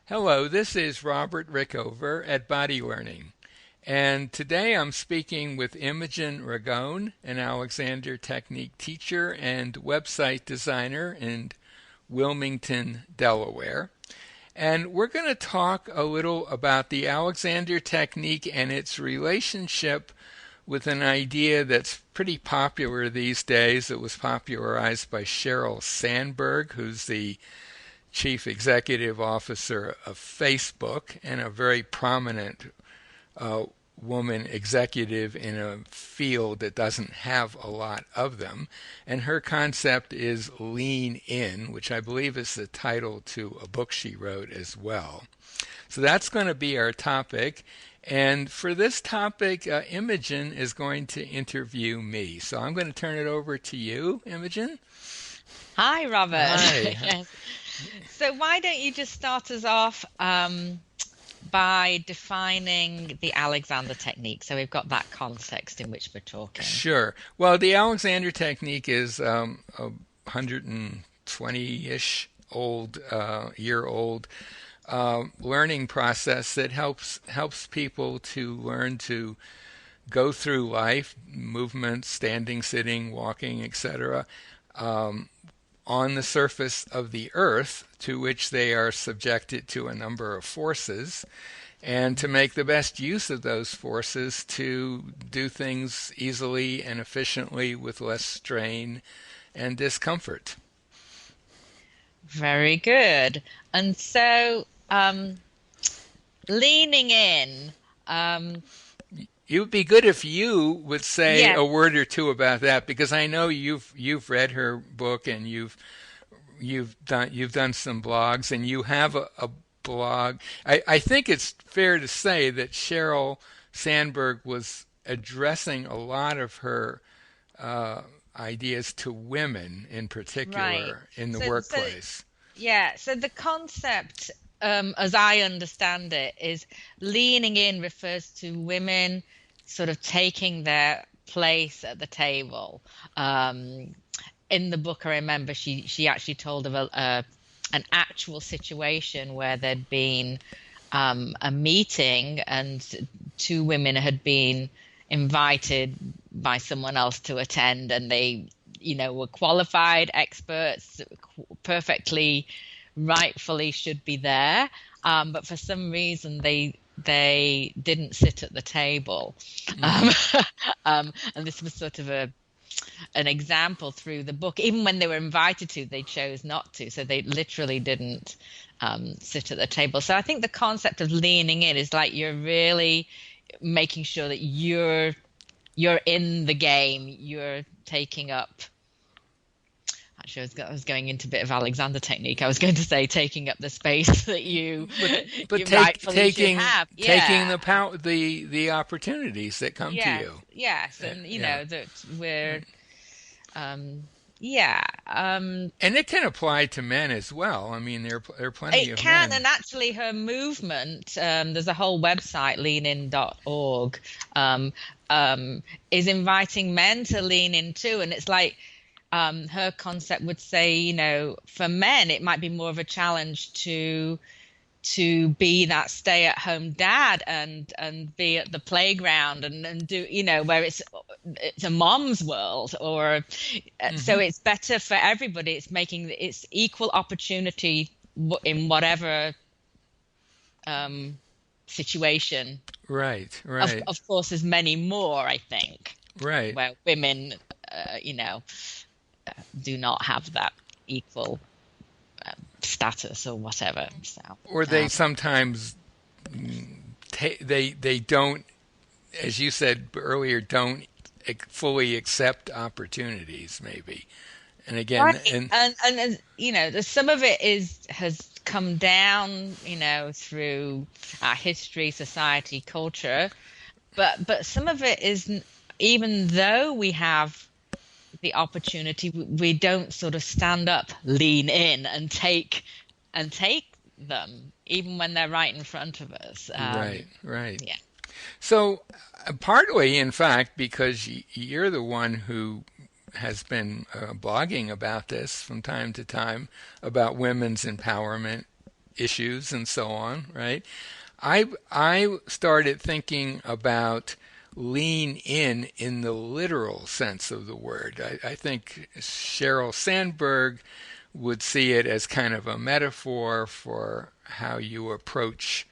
Hello, this is Robert Rickover at Body Learning, and today I'm speaking with Imogen Ragone, an Alexander Technique teacher and website designer in Wilmington, Delaware. And we're going to talk a little about the Alexander Technique and its relationship with an idea that's pretty popular these days. It was popularized by Sheryl Sandberg, who's the chief executive officer of Facebook and a very prominent uh, woman executive in a field that doesn't have a lot of them. And her concept is lean in, which I believe is the title to a book she wrote as well. So that's going to be our topic. And for this topic, Imogen is going to interview me. So I'm going to turn it over to you, Imogen. Hi, Robert. Hi. Yes. So why don't you just start us off by defining the Alexander technique? So we've got that context in which we're talking. Sure. Well, the Alexander technique is a 120-ish year old learning process that helps people to learn to go through life, movement, standing, sitting, walking, etc., on the surface of the earth, to which they are subjected to a number of forces, and to make the best use of those forces to do things easily and efficiently with less strain and discomfort. Very good. And so leaning in, um, It would be good if you would say yeah, a word or two about that, because I know you've read her book and you've done some blogs and you have a blog. I think it's fair to say that Sheryl Sandberg was addressing a lot of her uh, ideas to women in right. particular in the So workplace. yeah, so the concept, as I understand it, is leaning in refers to women sort of taking their place at the table. In the book, I remember she actually told of an actual situation where there'd been a meeting and two women had been invited by someone else to attend, and they, were qualified experts, perfectly rightfully should be there, but for some reason they didn't sit at the table. Hmm. Um, and this was sort of an example through the book. Even when they were invited to, they chose not to. So they literally didn't sit at the table. So I think the concept of leaning in is like you're really making sure that you're in the game. You're taking up. Actually, I was going into a bit of Alexander technique. I was going to say taking up the space that you But but you rightfully should have. taking Yeah. the the opportunities that come to Yes. you. Yes. Uh, And yeah. that we're yeah. And it can apply to men as well. I mean, there are plenty It of can, men. and actually, her movement, there's a whole website, leanin.org, um, is inviting men to lean in too. And it's like her concept would say, for men, it might be more of a challenge to be that stay-at-home dad and be at the playground and do, where it's a mom's world, or so Hmm. it's better for everybody. It's making it's equal opportunity in whatever um, situation. Right, Of right, of course, there's many more, I think, right. where women, do not have that equal status or whatever. So, Or they um, sometimes they don't, as you said earlier, don't fully accept opportunities, maybe. And right, again, and and some of it is has come down, through our history, society, culture, but some of it is even though we have the opportunity, we don't sort of stand up, lean in, and take them, even when they're right in front of us. right, right. Yeah. So, partly, in fact, because you're the one who has been blogging about this from time to time about women's empowerment issues and so on, right? I started thinking about lean in the literal sense of the word. I think Sheryl Sandberg would see it as kind of a metaphor for how you approach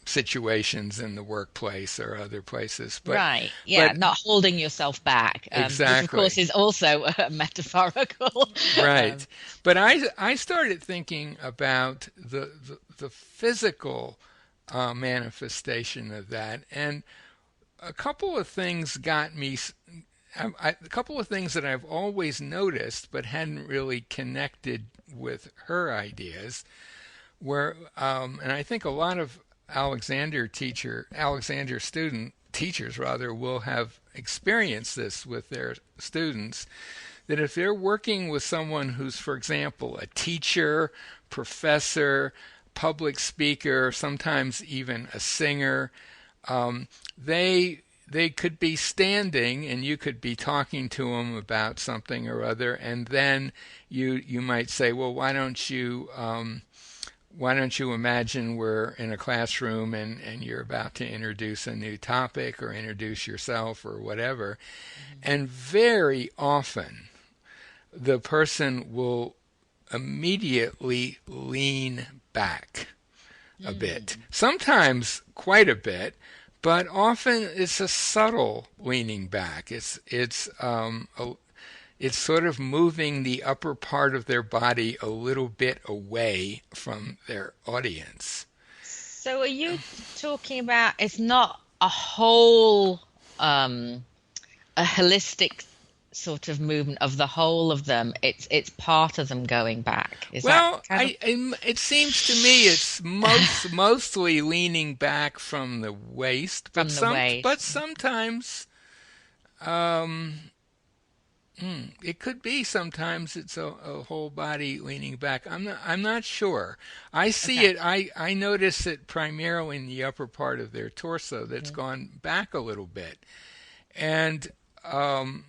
situations in the workplace or other places. Right. Yeah. But Not holding yourself back, which of course exactly. is also metaphorical. Right. um, But I started thinking about the physical manifestation of that, and a couple of things got me. A couple of things that I've always noticed but hadn't really connected with her ideas were, and I think a lot of Alexander student teachers rather will have experienced this with their students, that if they're working with someone who's, for example, a teacher, professor, public speaker, sometimes even a singer, they could be standing and you could be talking to them about something or other, and then you might say, well, why don't you imagine we're in a classroom and you're about to introduce a new topic or introduce yourself or whatever. And very often the person will immediately lean back a bit, sometimes quite a bit, but often it's a subtle leaning back. It's sort of moving the upper part of their body a little bit away from their audience. so are you talking about it's not a whole, a holistic sort of movement of the whole of them? It's part of them going back. Is that Well, kind of it seems to me it's mostly leaning back from the waist, from the but waist? sometimes um, it could be sometimes it's a whole body leaning back. I'm not sure. I see Okay. it. I notice it primarily in the upper part of their torso that's gone back a little bit, and um,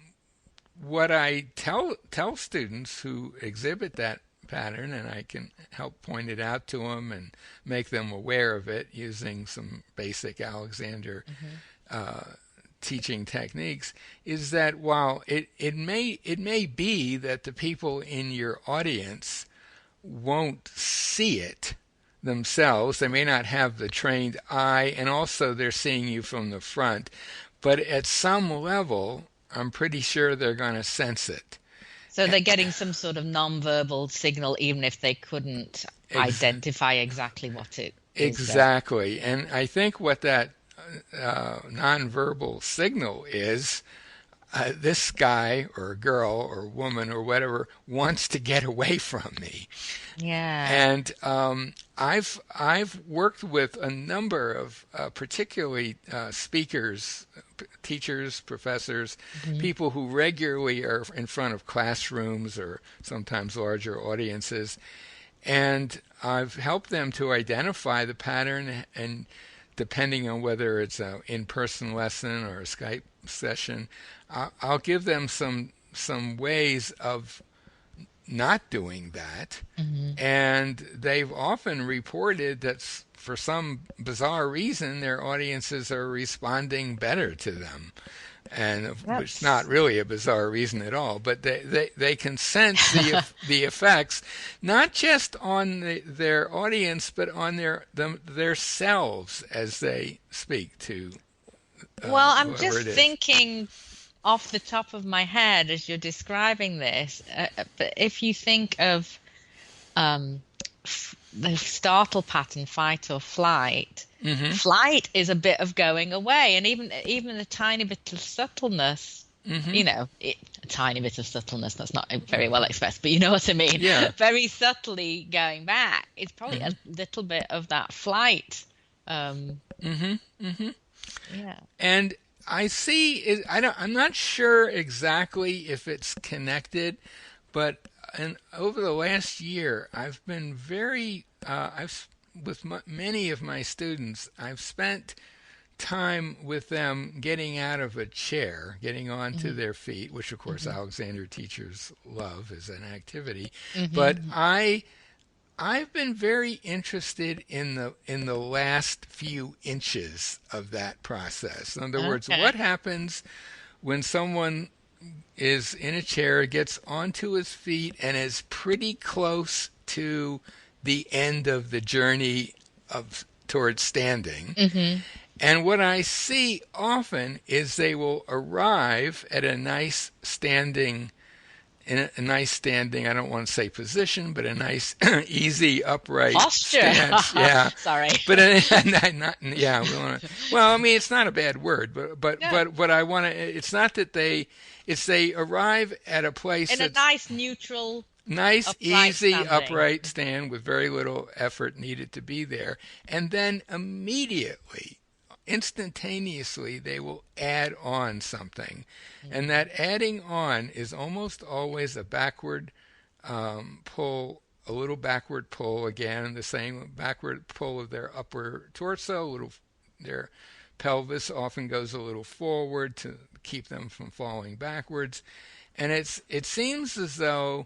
what I tell students who exhibit that pattern, and I can help point it out to them and make them aware of it using some basic Alexander uh, teaching techniques, is that while it may be that the people in your audience won't see it themselves, they may not have the trained eye, and also they're seeing you from the front, but at some level I'm pretty sure they're going to sense it. So they're getting some sort of non-verbal signal, even if they couldn't Ex- identify exactly what it is. exactly. And I think what that nonverbal signal is, this guy or girl or woman or whatever wants to get away from me. Yeah. And I've worked with a number of particularly speakers, teachers, professors, people who regularly are in front of classrooms or sometimes larger audiences, and I've helped them to identify the pattern, and depending on whether it's an in-person lesson or a Skype session, I'll give them some ways of not doing that. And they've often reported that for some bizarre reason, their audiences are responding better to them. And which is not That's really a bizarre reason at all, but they can sense the effects, not just on their audience, but on their selves as they speak to Well, I'm whoever just it is. thinking off the top of my head as you're describing this, but if you think of the startle pattern, fight or flight, Hmm. flight is a bit of going away, and even a tiny bit of subtleness. Hmm. A tiny bit of subtleness, that's not very well expressed, but you know what I mean. Yeah. Very subtly going back. It's probably Hmm. a little bit of that flight. Hmm. Hmm. Yeah. And I see it, I'm not sure exactly if it's connected, but over the last year, I've been with many of my students, I've spent time with them getting out of a chair, getting onto Hmm. their feet, which of course Hmm. Alexander teachers love as an activity. But Hmm. I've been very interested in the last few inches of that process. In other words, Okay. what happens when someone is in a chair, gets onto his feet, and is pretty close to the end of the journey of towards standing. Hmm. And what I see often is they will arrive at a nice standing, in a nice standing, I don't want to say position, but a nice easy upright Posture. stance. Yeah. Sorry. But not, yeah, well, I mean, it's not a bad word, Yeah. but what I want to, it's not that it's they arrive at a place In a that's nice, neutral, nice, upright easy, standing. upright stand with very little effort needed to be there, and then immediately, instantaneously, they will add on something, and that adding on is almost always a backward pull, a little backward pull again, the same backward pull of their upper torso, a little their pelvis often goes a little forward to keep them from falling backwards, and it seems as though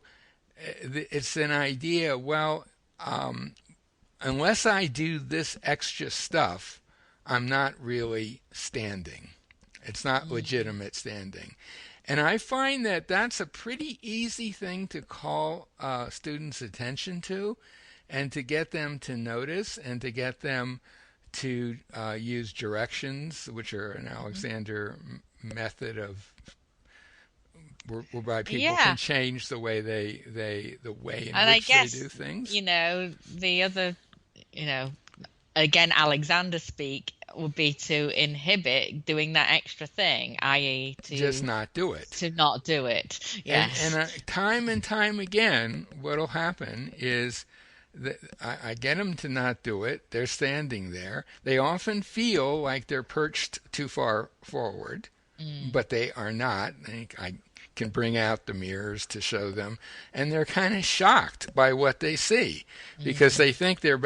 it's an idea. Well, unless I do this extra stuff, I'm not really standing. It's not legitimate standing. And I find that that's a pretty easy thing to call students' attention to and to get them to notice and to get them to use directions, which are an Alexander method of whereby people can Yeah. change the way the way in And I which they do guess, things. the other, you know, again, Alexander speak would be to inhibit doing that extra thing, i.e., Just not do it. to not do it. And Yes. time and time again, what'll happen is that I get them to not do it. They're standing there. They often feel like they're perched too far forward, Mm. but they are not. I can bring out the mirrors to show them, and they're kind of shocked by what they see because they think they're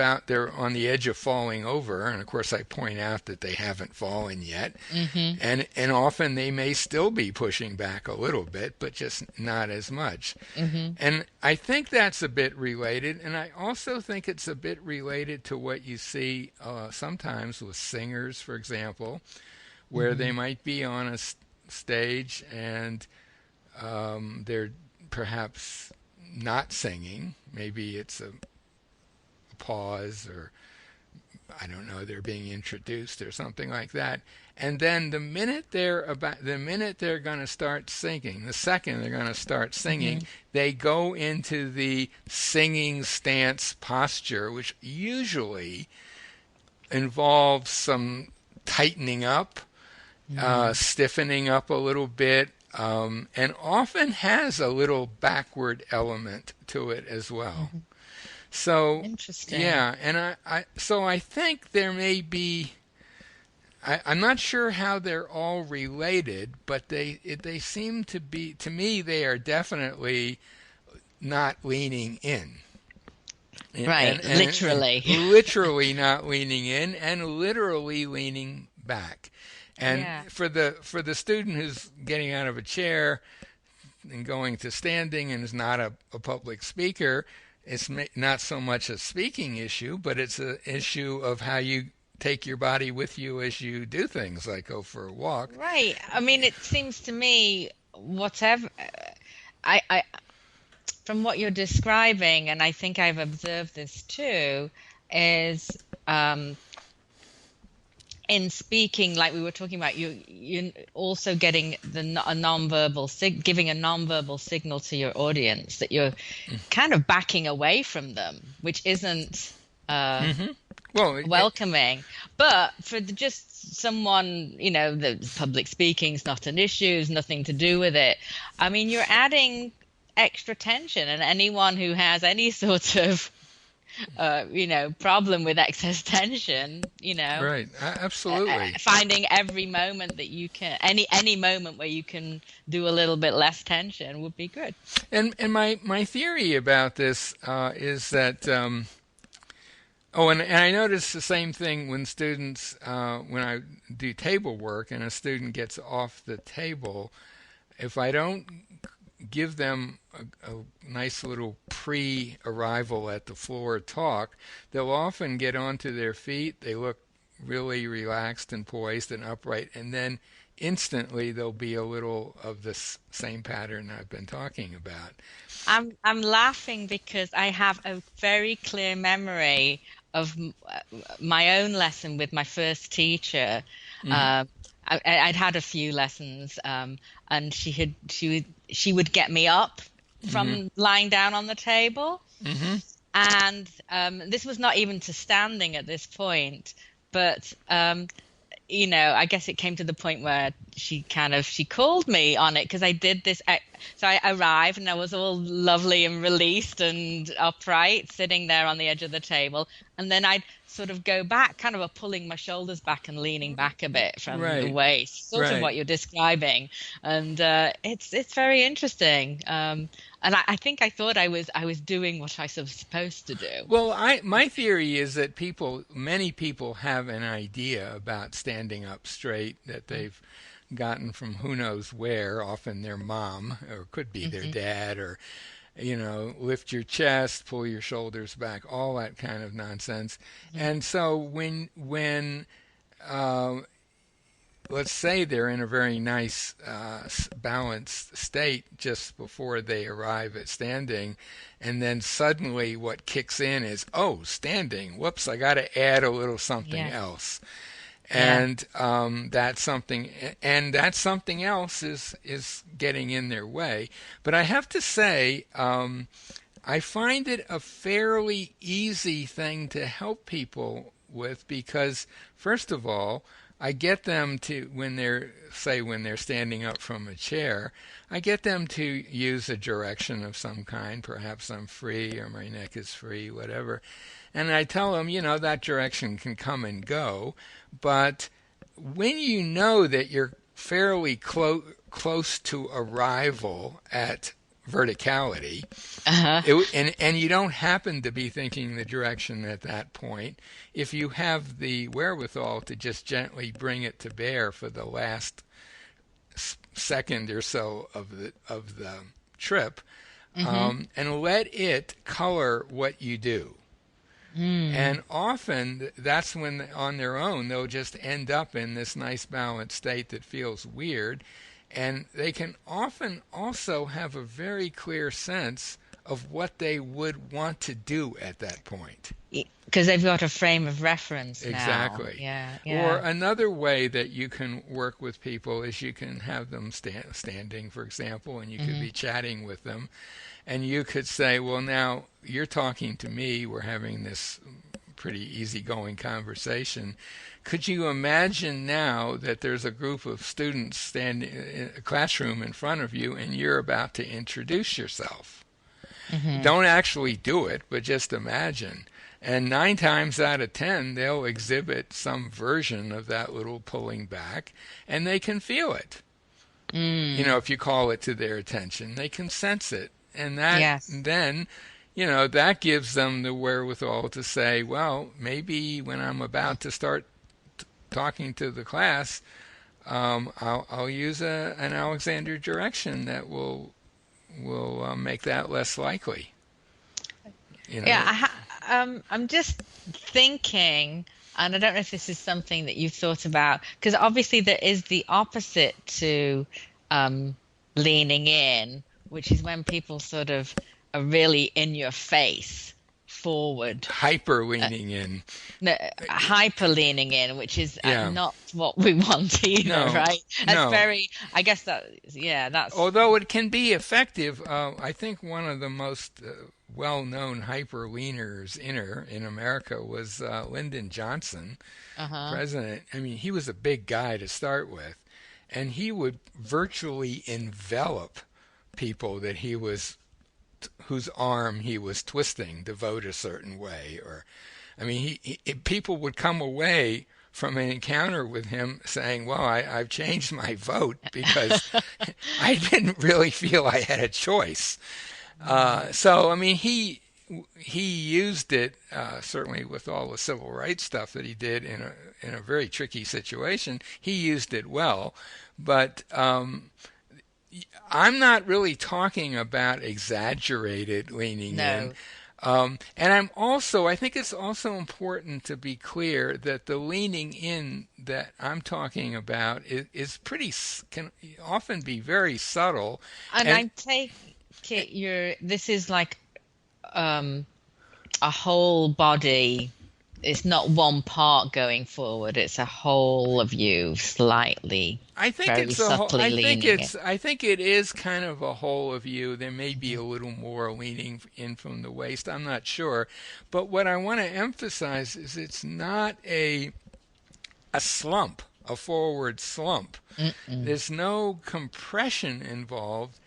on the edge of falling over. And of course, I point out that they haven't fallen yet, Mm-hmm. and often they may still be pushing back a little bit, but just not as much. Mm-hmm. And I think that's a bit related, and I also think it's a bit related to what you see sometimes with singers, for example, where they might be on a stage and they're perhaps not singing. Maybe it's a pause, or I don't know, they're being introduced or something like that. And then the minute they're going to start singing, the second they're going to start Mm-hmm. singing, they go into the singing stance posture, which usually involves some tightening up, stiffening up a little bit, and often has a little backward element to it as well. So, Interesting. yeah, and I think there may be. I'm not sure how they're all related, but they seem to be. To me, they are definitely not leaning in. Right. And Literally. literally not leaning in and literally leaning back. And Yeah. for the student who's getting out of a chair and going to standing and is not a public speaker, it's not so much a speaking issue, but it's an issue of how you take your body with you as you do things like go for a walk. Right. I mean, it seems to me, whatever, I, from what you're describing, and I think I've observed this too, is in speaking, like we were talking about, you also getting a nonverbal giving a nonverbal signal to your audience that you're kind of backing away from them, which isn't Well, welcoming. But for just someone, the public speaking's not an issue, there's nothing to do with it. I mean, you're adding extra tension, and anyone who has any sort of problem with excess tension, right, absolutely. finding every moment that you can, any moment where you can do a little bit less tension would be good. And my theory about this is that and I notice the same thing when students when I do table work and a student gets off the table. If I don't give them a nice little pre-arrival at the floor talk, they'll often get onto their feet. They look really relaxed and poised and upright, and then instantly there'll be a little of this same pattern I've been talking about. I'm laughing because I have a very clear memory of my own lesson with my first teacher. Hmm. Um, I'd had a few lessons, and she would get me up Hmm. from lying down on the table, Hmm. and this was not even to standing at this point, but I guess it came to the point where she called me on it because I did this. So I arrived and I was all lovely and released and upright, sitting there on the edge of the table, and then I'd sort of go back, kind of pulling my shoulders back and leaning back a bit from the Right, waist, sort of right. what you're describing, and it's very interesting. And I think I thought I was doing what I was supposed to do. Well, my theory is that many people have an idea about standing up straight that they've gotten from who knows where, often their mom, or could be their Hmm. dad, or lift your chest, pull your shoulders back, all that kind of nonsense. And so when uh, let's say they're in a very nice balanced state just before they arrive at standing, and then suddenly what kicks in is, oh, standing, whoops, I got to add a little something Yeah, else. yeah. And that something else is getting in their way. But I have to say, I find it a fairly easy thing to help people with because, first of all, I get them to, when they're standing up from a chair, I get them to use a direction of some kind. Perhaps I'm free or my neck is free, whatever. And I tell them, that direction can come and go. But when you know that you're fairly close to arrival at verticality, Uh-huh. and you don't happen to be thinking the direction at that point, if you have the wherewithal to just gently bring it to bear for the last second or so of the trip, Hmm. and let it color what you do. Mm. And often that's when on their own they'll just end up in this nice balanced state that feels weird. And they can often also have a very clear sense of what they would want to do at that point. Because they've got a frame of reference now. Exactly. Yeah, Or yeah. another way that you can work with people is you can have them standing, for example, and you could Hmm. be chatting with them. And you could say, well, now you're talking to me. We're having this pretty easygoing conversation. Could you imagine now that there's a group of students standing in a classroom in front of you and you're about to introduce yourself? Hmm. Don't actually do it, but just imagine. And 9 times out of 10, they'll exhibit some version of that little pulling back, and they can feel it. Mm. If you call it to their attention, they can sense it. And that Yes. then, that gives them the wherewithal to say, well, maybe when I'm about to start talking to the class, I'll use an Alexander direction that will make that less likely. You Yeah, know, I'm just thinking, and I don't know if this is something that you've thought about, because obviously there is the opposite to um, leaning in, which is when people sort of are really in your face, forward. hyper leaning in. No, hyper leaning in, which is Yeah. not what we want either, No, right? That's no. very, I guess yeah, that's, Although it can be effective, I think one of the most well-known hyper leaners in America was Lyndon Johnson, uh-huh. president. I mean, he was a big guy to start with, and he would virtually envelop people whose arm he was twisting to vote a certain way. Or, I mean, people would come away from an encounter with him saying, "Well, I've changed my vote because I didn't really feel I had a choice." So, I mean, he used it certainly with all the civil rights stuff that he did in a very tricky situation. He used it well, but I'm not really talking about exaggerated leaning in. No. And I think it's also important to be clear that the leaning in that I'm talking about is can often be very subtle. And And I take it this is like um a whole body. It's not one part going forward, it's a whole of you slightly, very subtly leaning in. I think it is kind of a whole of you. There may be a little more leaning in from the waist. I'm not sure. But what I want to emphasize is it's not a slump, a forward slump. Mm-mm. There's no compression involved.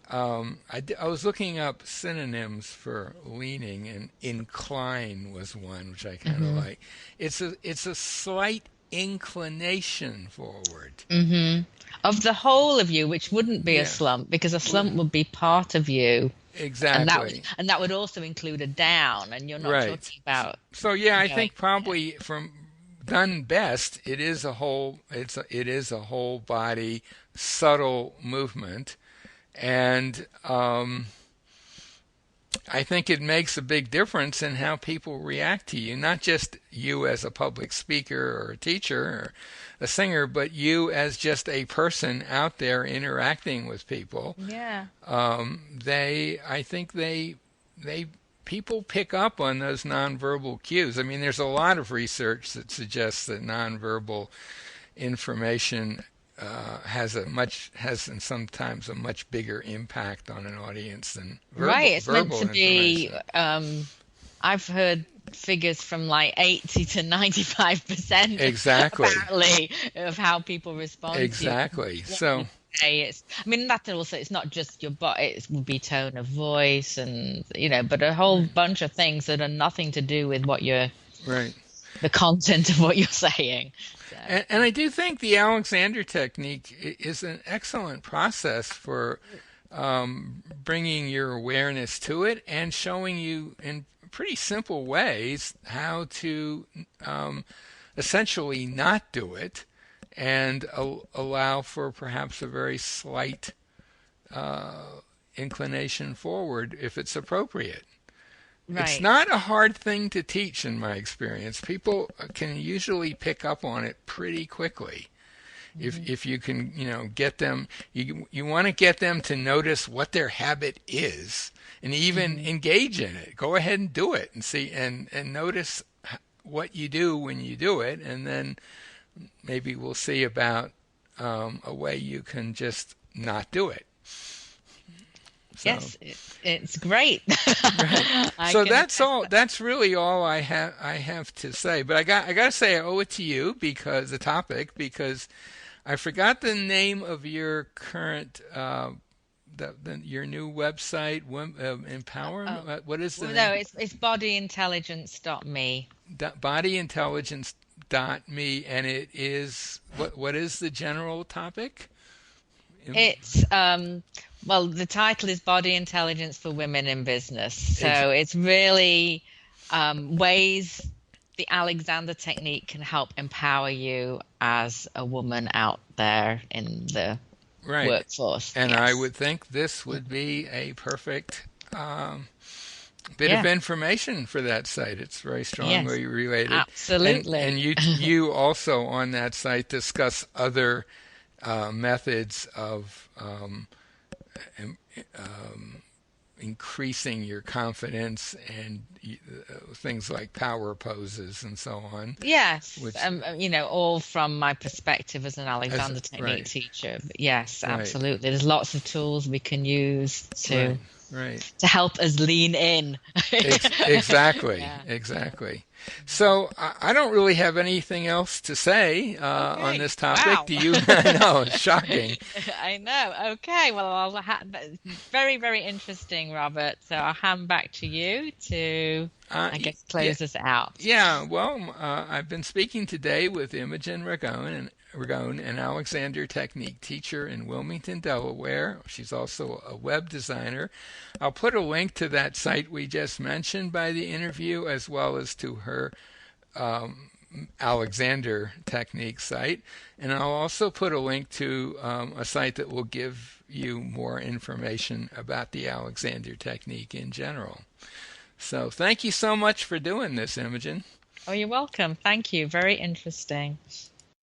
I was looking up synonyms for leaning, and incline was one, which I kind of Mm-hmm. like. It's a slight inclination forward. Mm-hmm. Of the whole of you, which wouldn't be a Yeah, slump, because a slump would be part of you, exactly. and that would also include a down, and you're not Right. talking about So yeah, I going. think probably from done best, it is a whole. It is a whole body subtle movement, and I think it makes a big difference in how people react to you, not just you as a public speaker or a teacher or a singer, but you as just a person out there interacting with people. Yeah. I think they people pick up on those nonverbal cues. I mean, there's a lot of research that suggests that nonverbal information has and sometimes a much bigger impact on an audience than Right, it's meant verbal to be. information. I've heard figures from like 80 to 95% Exactly. apparently of how people respond to you. Exactly. What So you say. I mean, that also, it's not just your body, it would be tone of voice and, but a whole bunch of things that are nothing to do with right. the content of what you're saying. So, And I do think the Alexander technique is an excellent process for bringing your awareness to it and showing you in pretty simple ways how to essentially not do it and allow for perhaps a very slight inclination forward if it's appropriate. It's right. not a hard thing to teach in my experience. People can usually pick up on it pretty quickly. Mhm. If you can, get them, you want to get them to notice what their habit is and even Mhm. engage in it. Go ahead and do it and see and notice what you do when you do it, and then maybe we'll see about a way you can just not do it. So. Yes, it's great. Right. I So can that's attest all. that. That's really all I have to say. But I got to say I owe it to you because the topic because I forgot the name of your current your new website. Empower. Oh, What is the well, no, name? it's bodyintelligence.me. Bodyintelligence.me, and it is what is the general topic? It's well, the title is Body Intelligence for Women in Business. Ex- So it's really ways the Alexander technique can help empower you as a woman out there in the right. workforce. And I Yes. would think this would be a perfect bit of Yeah. information for that site. It's very Yes. strongly related. And Absolutely. you also on that site discuss other methods of um, increasing your confidence and things like power poses and so on, Yes, which all from my perspective as an as Alexander Technique right, teacher. But yes, right, absolutely. There's lots of tools we can use right, right. to help us lean in. Exactly, Yeah. exactly. So I don't really have anything else to say on Okay. this topic. Wow. Do you? I know, it's shocking. I know. Okay. Well, very, very interesting, Robert. So I'll hand back to you to, I guess, Yeah, close us out. yeah. Well, I've been speaking today with Imogen Ragone, an Alexander Technique teacher in Wilmington, Delaware. She's also a web designer. I'll put a link to that site we just mentioned by the interview, as well as to her Alexander Technique site, and I'll also put a link to a site that will give you more information about the Alexander Technique in general. So thank you so much for doing this, Imogen. Oh, you're welcome. Thank you. Very interesting.